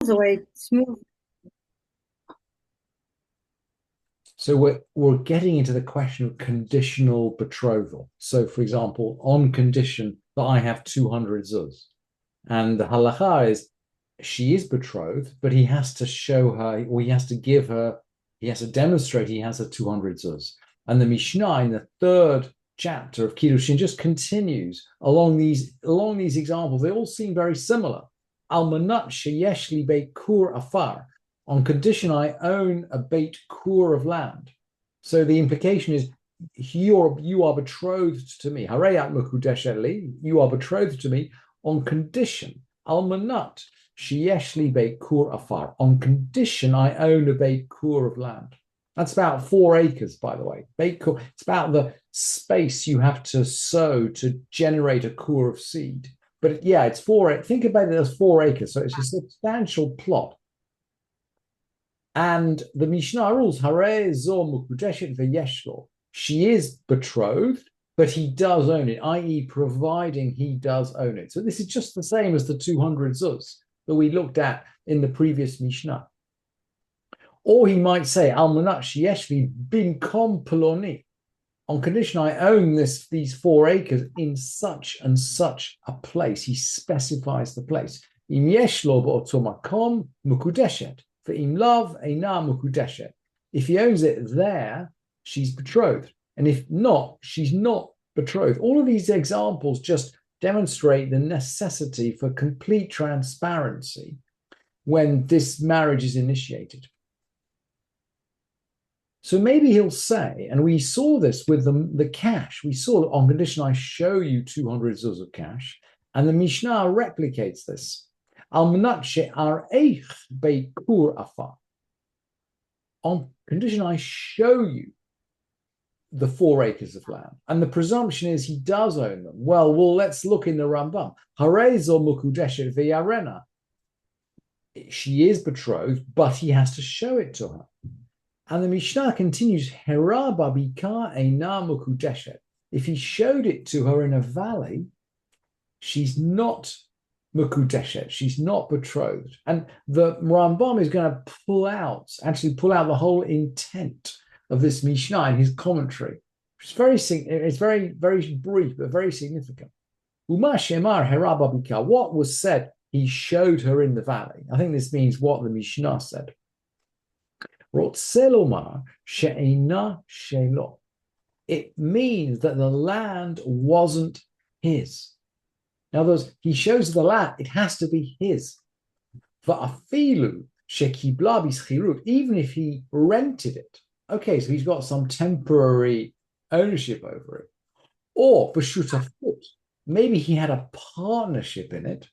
the way smooth. So we're getting into the question of conditional betrothal. So, for example, on condition that I have 200 zuz, and the halacha is she is betrothed, but he has to show her, or he has to give her, he has to demonstrate he has a 200 zuz. And the Mishnah in the third chapter of Kiddushin just continues along these examples. They all seem very similar. Almanat sheyeshli beit kur afar. On condition I own a beit kur of land. So the implication is you are betrothed to me. Hareyat mukudesheli, you are betrothed to me on condition. Almanat sheyeshli beit kur afar. On condition I own a beit kur of land. That's about 4 acres, by the way. Beit kur, it's about the space you have to sow to generate a kur of seed. But yeah, it's 4. Think about it as 4 acres. So it's a substantial plot. And the Mishnah rules, Hare zo mukudeshet v'yeshlo. She is betrothed, but he does own it, i.e., providing he does own it. So this is just the same as the 200 zuz that we looked at in the previous Mishnah. Or he might say, Almanat sheyeshli binkom peloni. On condition I own these 4 acres in such and such a place. He specifies the place. Im yeshlo ba'oto makom mukudeshet. For im love eina mukudeshet. If he owns it there, she's betrothed. And if not, she's not betrothed. All of these examples just demonstrate the necessity for complete transparency when this marriage is initiated. So maybe he'll say, and we saw this with the cash, we saw that on condition I show you 200 zuz of cash, and the Mishnah replicates this. On condition I show you the 4 acres of land, and the presumption is he does own them. Well, let's look in the Rambam. She is betrothed, but he has to show it to her. And the Mishnah continues, if he showed it to her in a valley, she's not mukudeshet, she's not betrothed. And the Rambam is going to pull out the whole intent of this Mishnah in his commentary. It's very, very brief, but very significant. What was said, he showed her in the valley. I think this means what the Mishnah said. It means that the land wasn't his. In other words, he shows the land, it has to be his. Even if he rented it, okay, so he's got some temporary ownership over it. Or maybe he had a partnership in it.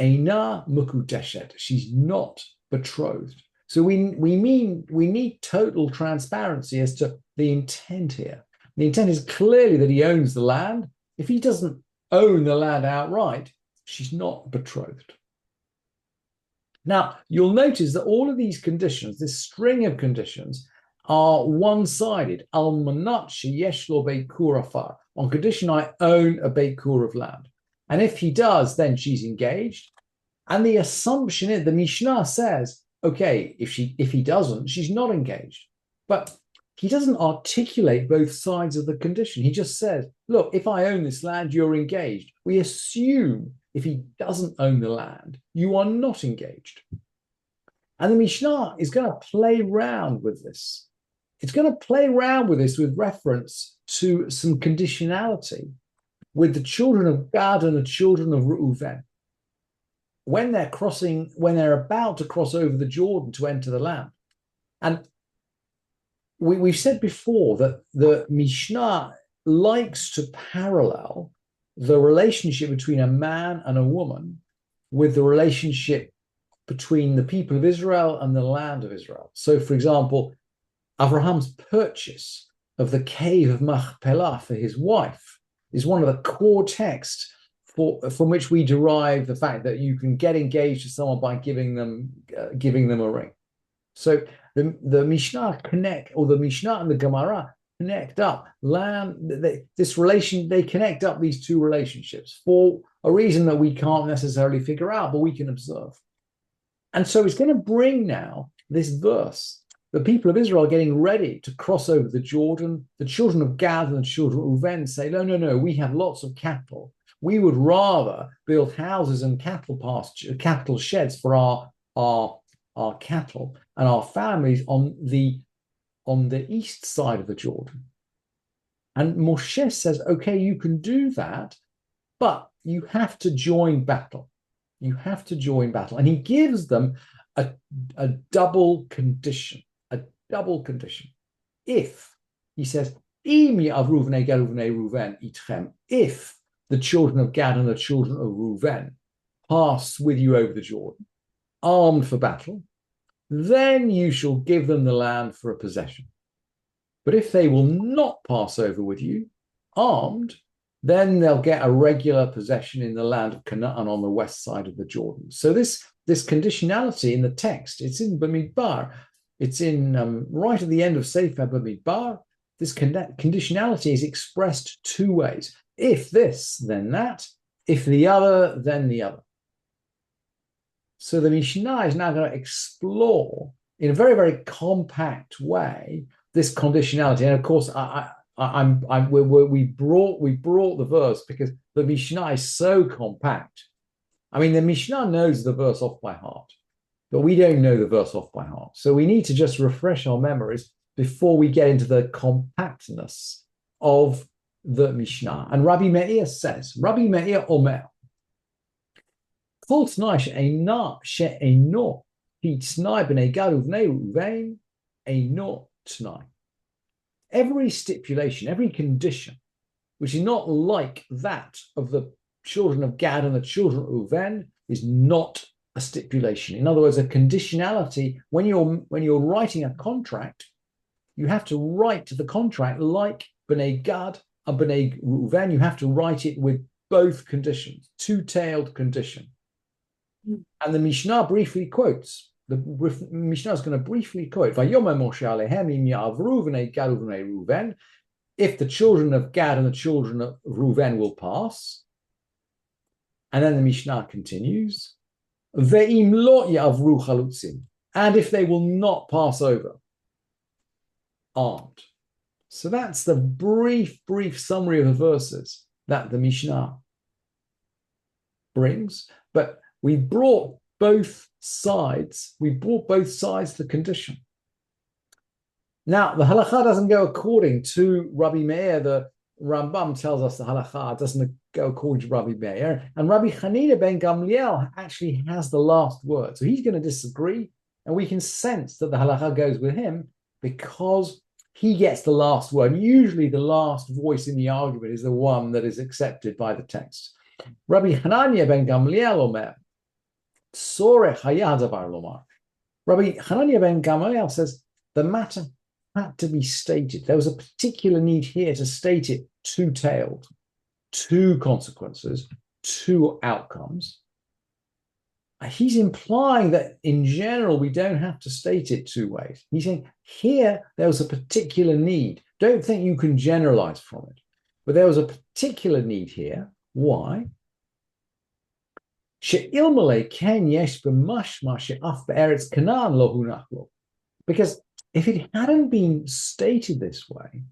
Eina mukudeshet, she's not betrothed. So we need total transparency as to the intent here. The intent is clearly that he owns the land. If he doesn't own the land outright, she's not betrothed. Now, you'll notice that all of these conditions, this string of conditions, are one-sided. Almanat sheyesh lo beit kur afar. On condition I own a beit kur of land. And if he does, then she's engaged. And the assumption is, the Mishnah says, okay, if he doesn't, she's not engaged. But he doesn't articulate both sides of the condition. He just says, look, if I own this land, you're engaged. We assume if he doesn't own the land, you are not engaged. And the Mishnah is going to play around with this. It's going to play around with this with reference to some conditionality with the children of Gad and the children of Reuven. When they're about to cross over the Jordan to enter the land. And we've said before that the Mishnah likes to parallel the relationship between a man and a woman with the relationship between the people of Israel and the land of Israel. So, for example, Abraham's purchase of the cave of Machpelah for his wife is one of the core texts from which we derive the fact that you can get engaged to someone by giving them a ring. So the Mishnah the Mishnah and the Gemara connect up they connect up these two relationships for a reason that we can't necessarily figure out, but we can observe. And so it's going to bring now this verse. The people of Israel are getting ready to cross over the Jordan. The children of Gad and the children of Reuven say, no, we have lots of cattle. We would rather build houses and cattle sheds for our cattle and our families on the east side of the Jordan. And Moshe says, okay, you can do that, but you have to join battle. You have to join battle. And he gives them a double condition. A double condition. If, he says, if the children of Gad and the children of Reuven pass with you over the Jordan, armed for battle, then you shall give them the land for a possession. But if they will not pass over with you, armed, then they'll get a regular possession in the land of Canaan on the west side of the Jordan. So this conditionality in the text, it's in Bamidbar, it's in right at the end of Sefer Bamidbar. This conditionality is expressed two ways. If this, then that. If the other, then the other. So the Mishnah is now going to explore in a very, very compact way this conditionality. And of course, we brought the verse because the Mishnah is so compact. I mean, the Mishnah knows the verse off by heart, but we don't know the verse off by heart. So we need to just refresh our memories before we get into the compactness of the Mishnah. And Rabbi Meir says, Rabbi Meir Omer, Kol t'nai she'eino t'nai b'nei Gad uvnei Reuven eino t'nai. Every stipulation, every condition, which is not like that of the children of Gad and the children of Reuven, is not a stipulation. In other words, a conditionality, when you're writing a contract, you have to write the contract like B'nai Gad and B'nai Reuven. You have to write it with both conditions, two-tailed condition. And the Mishnah briefly quotes, the Mishnah is going to briefly quote, Vayomer Moshe alehem im ya'avru v'nei Gad uv'nei Reuven, if the children of Gad and the children of Reuven will pass. And then the Mishnah continues, Ve'im lo ya'avru chalutzim, and if they will not pass over, armed. So that's the brief summary of the verses that the Mishnah brings. But we brought both sides to the condition. Now, the halakha doesn't go according to Rabbi Meir. The Rambam tells us the halakha doesn't go according to Rabbi Meir. And Rabbi Hanina ben Gamliel actually has the last word. So he's going to disagree. And we can sense that the halakha goes with him because he gets the last word. Usually the last voice in the argument is the one that is accepted by the text. Rabbi Hanania ben Gamliel Omer, Sorech hayah davar lomar. Rabbi Hanania ben Gamliel says the matter had to be stated. There was a particular need here to state it two-tailed, two consequences, two outcomes. He's implying that in general, we don't have to state it two ways. He's saying here, there was a particular need. Don't think you can generalize from it. But there was a particular need here. Why? Because if it hadn't been stated this way,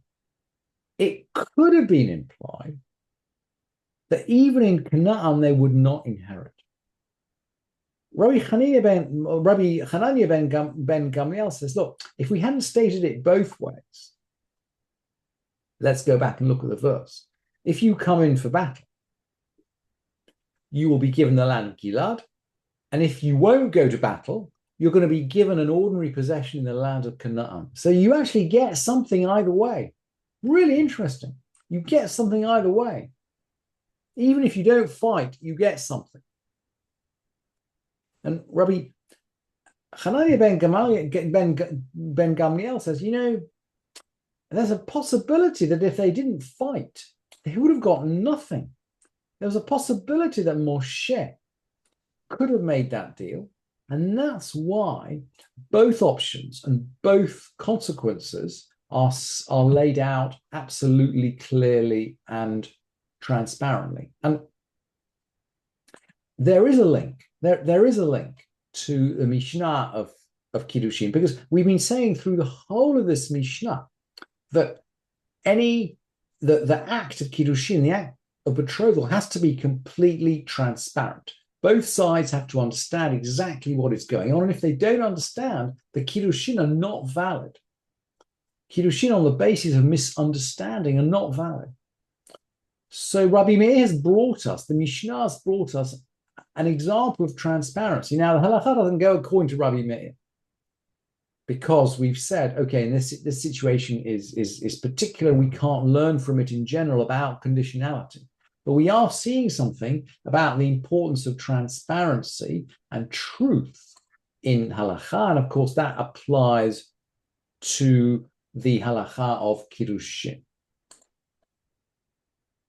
it could have been implied that even in Canaan they would not inherit. Rabbi Hanania ben Gamliel says, look, if we hadn't stated it both ways, let's go back and look at the verse. If you come in for battle, you will be given the land of Gilad. And if you won't go to battle, you're going to be given an ordinary possession in the land of Canaan. So you actually get something either way. Really interesting. You get something either way. Even if you don't fight, you get something. And Rabbi Hanania ben Gamliel says, there's a possibility that if they didn't fight, they would have got nothing. There was a possibility that Moshe could have made that deal. And that's why both options and both consequences are laid out absolutely clearly and transparently. And there is a link. There is a link to the Mishnah of Kiddushin, because we've been saying through the whole of this Mishnah that the act of Kiddushin, the act of betrothal, has to be completely transparent. Both sides have to understand exactly what is going on. And if they don't understand, the Kiddushin are not valid. Kiddushin on the basis of misunderstanding are not valid. So Rabbi Meir has brought us, the Mishnah has brought us an example of transparency. Now, the halacha doesn't go according to Rabbi Meir, because we've said, okay, and this situation is particular. We can't learn from it in general about conditionality. But we are seeing something about the importance of transparency and truth in halacha. And of course, that applies to the halacha of Kiddushin.